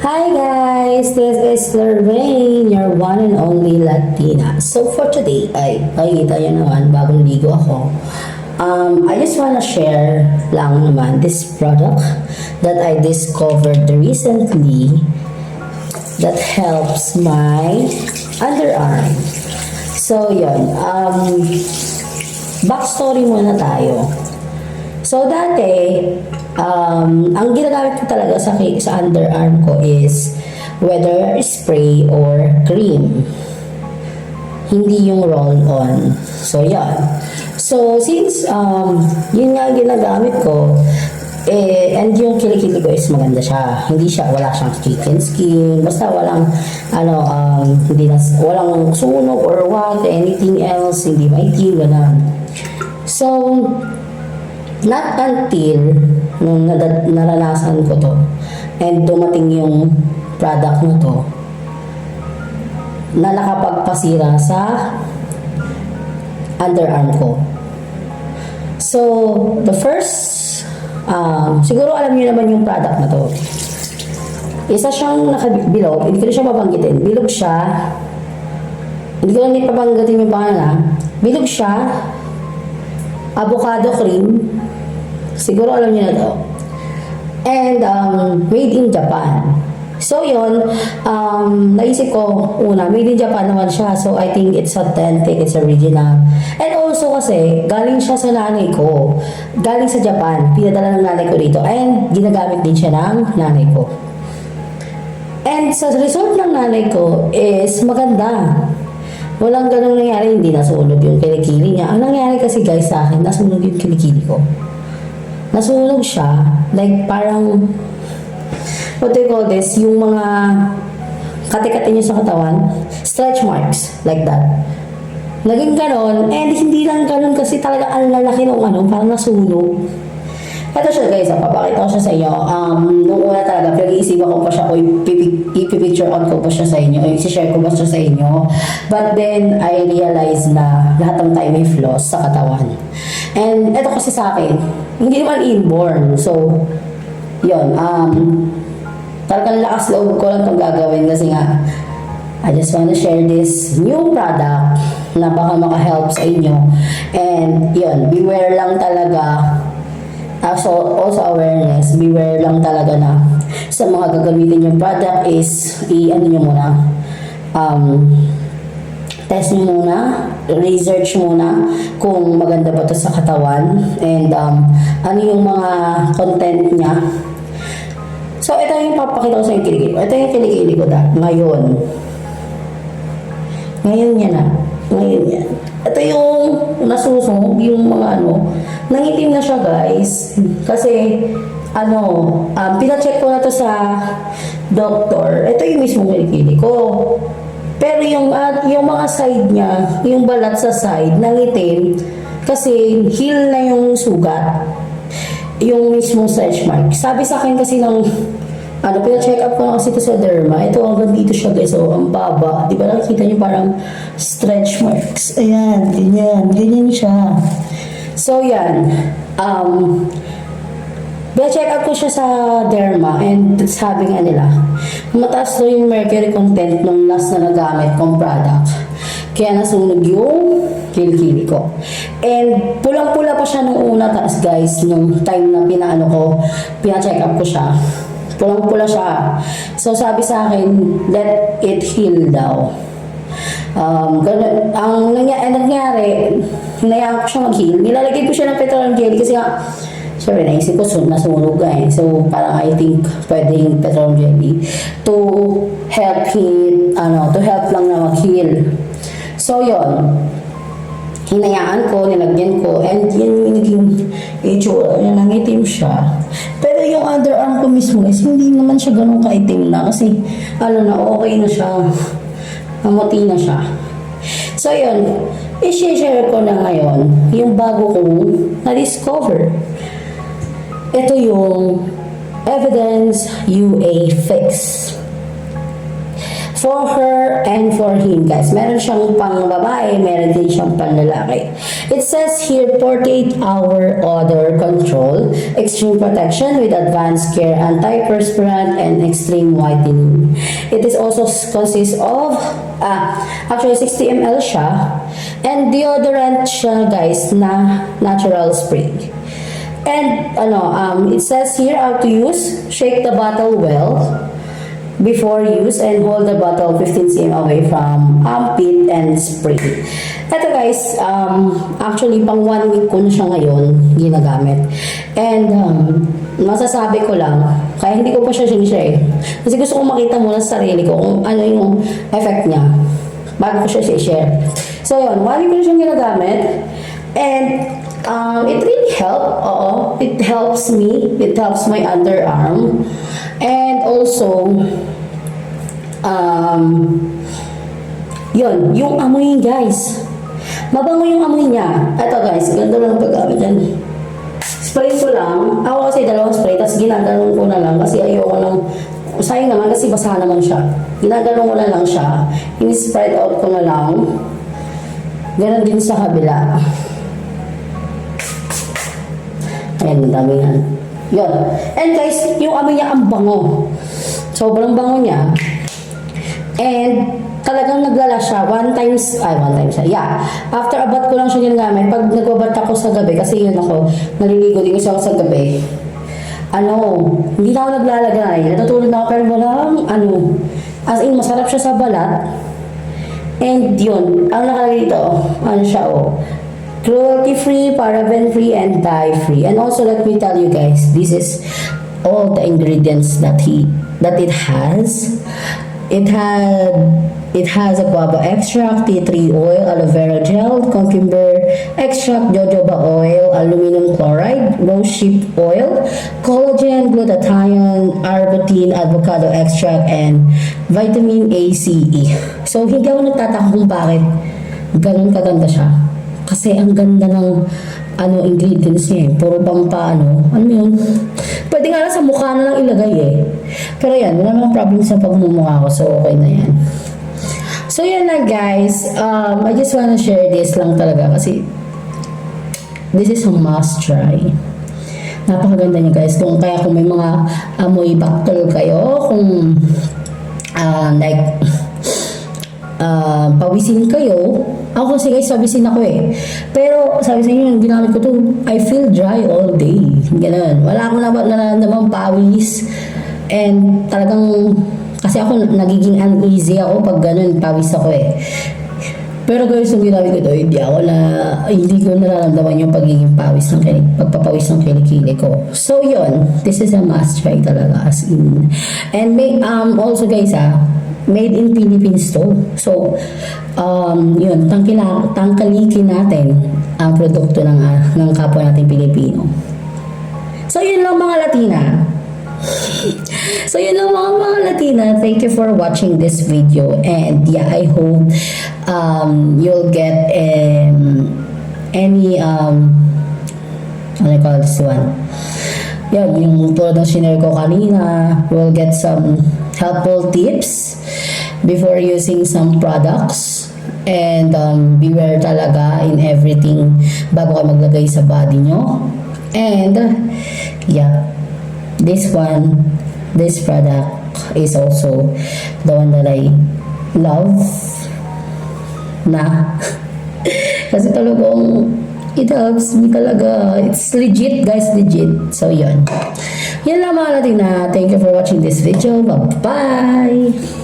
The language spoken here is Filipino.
Hi guys, this is Lorraine, your one and only Latina. So for today, ay makikita nyo naman, bagong ligo ako. I just wanna share lang naman this product that I discovered recently that helps my underarm. So yun, backstory muna tayo. So dati, ang ginagamit ko talaga sa underarm ko is whether spray or cream. Hindi yung roll-on. So yan. So since yun nga ang ginagamit ko, and yung kilikili ko is maganda siya. Wala siyang chicken skin. Basta walang, walang sunog or what, anything else, hindi maitim, wala. So, not until nung naranasan ko to and dumating yung product na to na nakapagpasira sa underarm ko. So, the first, siguro alam niyo naman yung product na to. Isa siyang nakabilog, hindi ko na siya mabanggitin. Bilog siya, hindi ko lang ipabanggitin yung pangalan. Bilog siya, avocado cream, siguro alam niyo na to. And made in Japan. So yun, naisip ko, una, made in Japan naman siya. So I think it's authentic, it's original. And also kasi, galing siya sa nanay ko. Galing sa Japan, pinadala ng nanay ko dito. And ginagamit din siya ng nanay ko. And sa result ng nanay ko is maganda. Walang ganong nangyari, hindi nasunog yung kilikili niya. Ang nangyari kasi guys sa akin, nasunog yung kilikili ko. Nasunog siya, like parang, what do you call this, yung mga kati-kati niya sa katawan, stretch marks, like that. Naging ganon, and hindi lang ganon kasi talaga ang lalaki ng parang nasunog. Ito siya guys, papakita ko siya sa inyo. Nung una talaga, pinag-iisipan ko pa siya, o ipipicture on ko pa siya sa inyo, o isi-share ko ba siya sa inyo. But then, I realized na lahat ng tayo may flaws sa katawan. And ito kasi sa akin, hindi naman inborn. So, yun, talagang lakas loob ko lang itong gagawin kasi nga, I just wanna share this new product na baka maka-help sa inyo. And yun, beware lang talaga. Also awareness, beware lang talaga na sa mga gagamitin yung product is nyo muna, test nyo muna, research muna kung maganda ba to sa katawan and ano yung mga content niya. So ito yung papakita ko sa yung kilikili ko. Ito yung kilikili ko ngayon. Ngayon yan. Ito yung nasusunog, yung mga nangitim na siya guys. Kasi, pinacheck ko na to sa doctor. Ito yung mismong kilikili ko. Pero yung mga side niya, yung balat sa side, nangitim. Kasi, heal na yung sugat. Yung mismong stretch mark. Sabi sa akin kasi ng pina-check up ko na kasi ito sa derma. Ito hanggang dito siya guys. So, ang baba. Di ba nakikita niyo parang stretch marks. Ayan, ganyan. Ganyan siya. So, yan. Pina-check up ko siya sa derma and sabi nga nila, mataas daw yung mercury content nung last na nagamit kong product. Kaya nasunog yung kilikili ko. And pulang-pula pa siya nung una taas guys. Nung time na pina-check up ko siya. Pulang-pula siya. So, sabi sa akin, let it heal daw. Ang nangyari, hinayaan ko siya mag-heal. Nilalagay ko siya ng petroleum jelly kasi nga, syempre, naisip ko, nasunog eh. So, parang I think, pwede yung petroleum jelly to help lang na mag-heal. So, yun. Hinayaan ko, nilagyan ko, and yun yung naging itsura, nangitim siya. Pero yung underarm ko mismo is hindi naman siya ganun kaitim na kasi okay na siya. Mamuti na siya. So yun, i-share ko na ngayon yung bago kong na-discover. Ito yung Evidence UA Fix. for her and for him, guys. Meron siyang pang babae, meron din siyang pang lalaki. It says here, 48-hour odor control, extreme protection with advanced care, antiperspirant, and extreme whitening. It is also consists of, actually 60 ml siya, and deodorant siya, guys, na natural spray. And, it says here how to use, shake the bottle well, before use and hold the bottle 15 cm away from armpit and spray. Ito guys, actually pang 1 week ko na siya ngayon ginagamit. And masasabi ko lang, kaya hindi ko pa siya sinishare. Kasi gusto ko makita muna sa sarili ko kung ano yung effect niya bago ko siya share. So yun, 1 week ko na siyang ginagamit. And it really helped. It helps me. It helps my underarm. And also, yun, yung amoy guys. Mabango yung amoy niya. Ito guys, ganda lang paggamit yan. Spray ko lang. Ako kasi dalawang spray, tapos ginaganon ko na lang kasi ayoko nang, sayang naman kasi basa naman siya. Ginaganon ko na lang siya. In-spread out ko na lang. Ganon din sa kabila. Ayan, dami yan. Yun. And guys, yung amoy niya ang bango. Sobrang bango niya. And talagang naglala siya. One time siya. Yeah. After a bath ko lang siya ginagamit. Pag nagbabat ako sa gabi, kasi yun ako, naliligo din kasi ako sa gabi. Hindi na ako naglalagay. Natutulog na ako pero walang, as in, masarap siya sa balat. And yun, ang nakalagay dito, siya, cruelty-free, paraben-free, and dye-free. And also, let me tell you guys, this is all the ingredients that it has. It has a guava extract, tea tree oil, aloe vera gel, cucumber extract, jojoba oil, aluminum chloride, rosehip oil, collagen, glutathione, arbutin, avocado extract, and vitamin A, C, E. So, hindi ako nagtataka kung bakit ganun kaganda siya. Kasi ang ganda ng ingredients niya eh. Puro pampaano. Yun? Pwede nga lang sa mukha na lang ilagay eh. Pero yan, wala namang problem sa pagmumukha ko. So, okay na yan. So, yan na guys. I just wanna share this lang talaga kasi this is a must try. Napakaganda niya guys. Kaya kung may mga amoy baktol kayo, kung pawisin kayo, ako kasi guys, pawisin ako eh. Pero sabi sa inyo, yung ginamit ko to, I feel dry all day. Ganun. Wala akong nararamdamang pawis. And talagang, kasi ako nagiging uneasy ako pag ganun, pawis ako eh. Pero guys, yung ginamit ko to, hindi ko nararamdaman yung pagiging pagpapawis ng kilikili ko. So yun, this is a must try talaga as in. And also guys made in Philippines to. So, yun, tangkalikin natin ang produkto ng kapwa natin Pilipino. So, yun lang mga Latina. Mga Latina. Thank you for watching this video. And yeah, I hope you'll get any what I call this one. Yan, yung tulad ng shinare ko kanina, we'll get some helpful tips before using some products. And beware talaga in everything bago kayo maglagay sa body nyo. And yeah, this product is also the one that I love na kasi talagang it helps me talaga. It's legit guys, legit. So yun lang mga Latina. Thank you for watching this video. Bye bye.